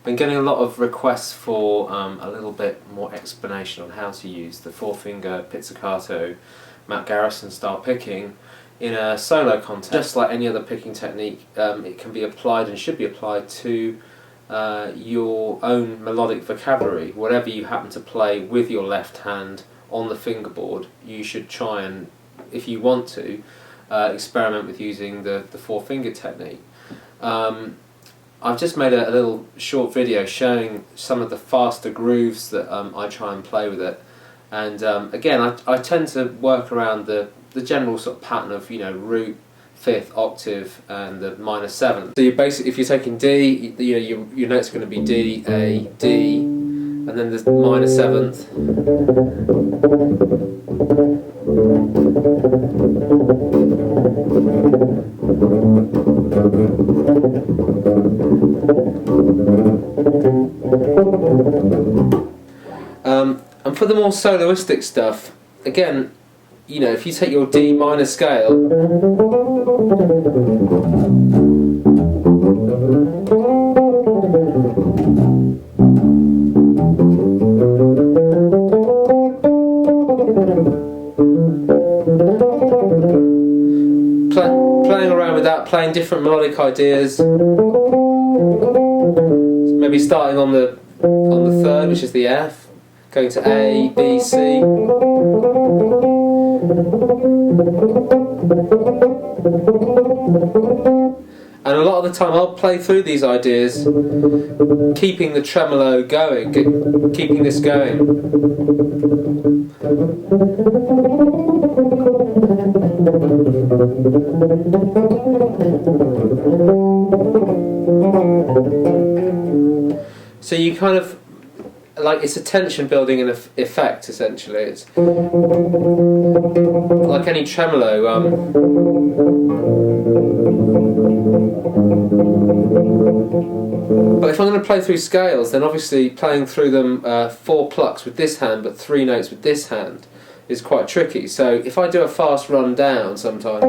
Been getting a lot of requests for a little bit more explanation on how to use the four-finger pizzicato Matt Garrison style picking in a solo context. Just like any other picking technique, it can be applied and should be applied to your own melodic vocabulary. Whatever you happen to play with your left hand on the fingerboard, you should try and, if you want to, experiment with using the four-finger technique. I've just made a little short video showing some of the faster grooves that I try and play with it, and again I tend to work around the general sort of pattern of, you know, root, fifth, octave and the minor seventh. So you basically, if you're taking D, you know, your note's going to be D, A, D, and then there's minor seventh. And for the more soloistic stuff, again, you know, if you take your D minor scale, playing around with that, playing different melodic ideas, maybe starting on the third, which is the F, going to A, B, C. And a lot of the time I'll play through these ideas keeping the tremolo going, keeping this going. So you kind of, like, it's a tension building and effect essentially. It's like any tremolo. But if I'm going to play through scales, then obviously playing through them 4 plucks with this hand but 3 notes with this hand is quite tricky. So if I do a fast run down sometime,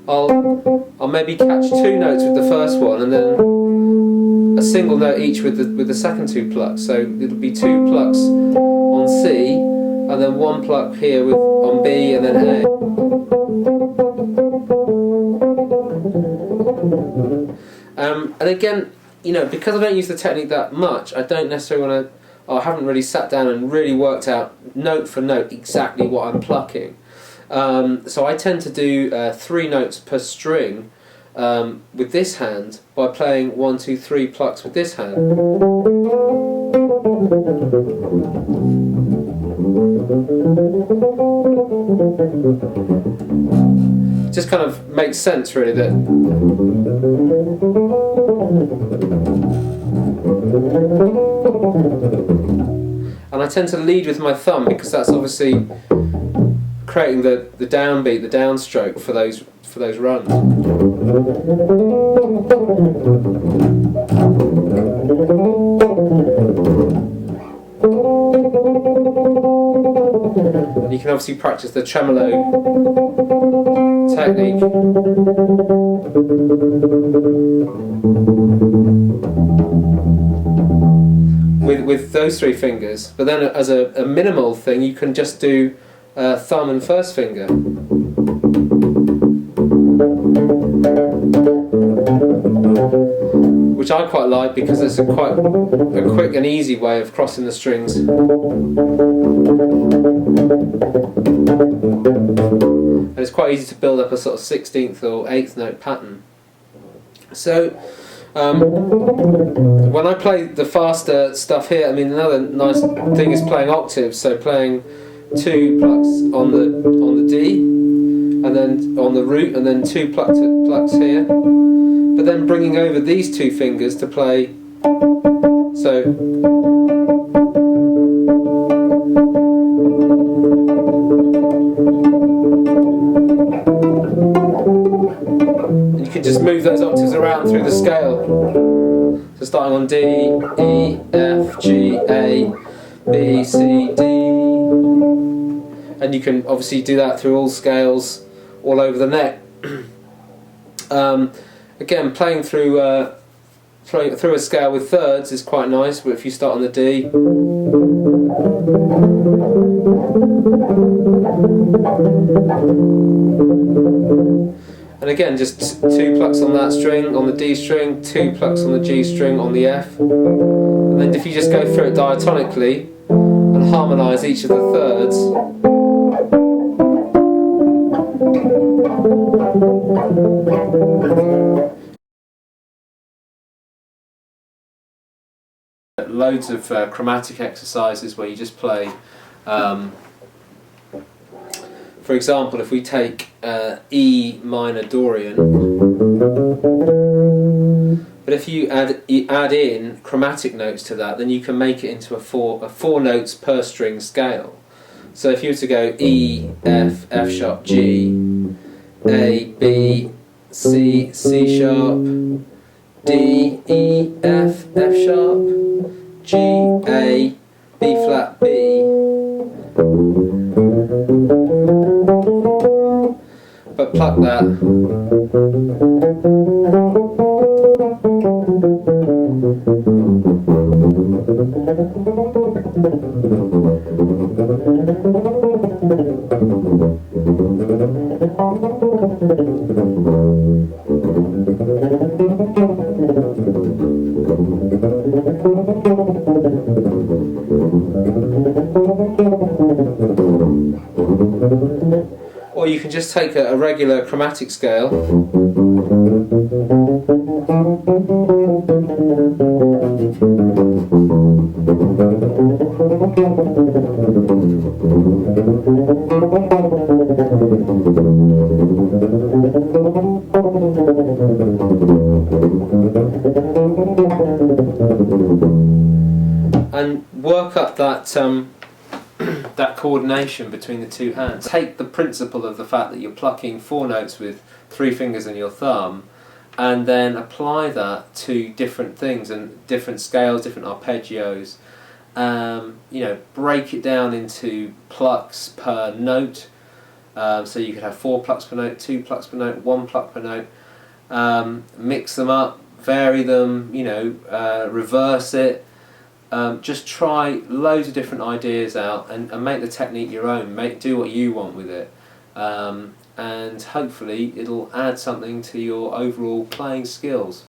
I'll maybe catch 2 notes with the first one and then a single note each with the second 2 plucks. So it'll be 2 plucks on C and then 1 pluck here on B and then A. And again, you know, because I don't use the technique that much, I don't necessarily want to. I haven't really sat down and really worked out note for note exactly what I'm plucking. So I tend to do 3 notes per string with this hand by playing 1, 2, 3 plucks with this hand. It just kind of makes sense, really, that. And I tend to lead with my thumb because that's obviously creating the downbeat, the downstroke for those runs. And you can obviously practice the tremolo technique. With those 3 fingers, but then as a minimal thing you can just do thumb and first finger, which I quite like because it's quite a quick and easy way of crossing the strings. And it's quite easy to build up a sort of 16th or 8th note pattern. So when I play the faster stuff here, I mean, another nice thing is playing octaves. So playing 2 plucks on the D, and then on the root, and then 2 plucks here. But then bringing over these 2 fingers to play. So. You can just move those octaves around through the scale. So starting on D, E, F, G, A, B, C, D. And you can obviously do that through all scales all over the neck. Again, playing through a scale with thirds is quite nice, but if you start on the D. And again, just 2 plucks on that string, on the D string, 2 plucks on the G string, on the F. And then if you just go through it diatonically and harmonise each of the thirds, loads of chromatic exercises where you just play. For example, if we take E minor Dorian, but if you add in chromatic notes to that, then you can make it into a 4 notes per string scale. So if you were to go E, F, F sharp, G, A, B, C, C sharp, D, E, F, F sharp, G, A, B flat, B. But pluck that. can just take a regular chromatic scale, and work up that that coordination between the two hands. Take the principle of the fact that you're plucking 4 notes with 3 fingers and your thumb, and then apply that to different things and different scales, different arpeggios. You know, break it down into plucks per note. So you could have 4 plucks per note, 2 plucks per note, 1 pluck per note. Mix them up, vary them. You know, reverse it. Just try loads of different ideas out and make the technique your own. Do what you want with it, and hopefully it'll add something to your overall playing skills.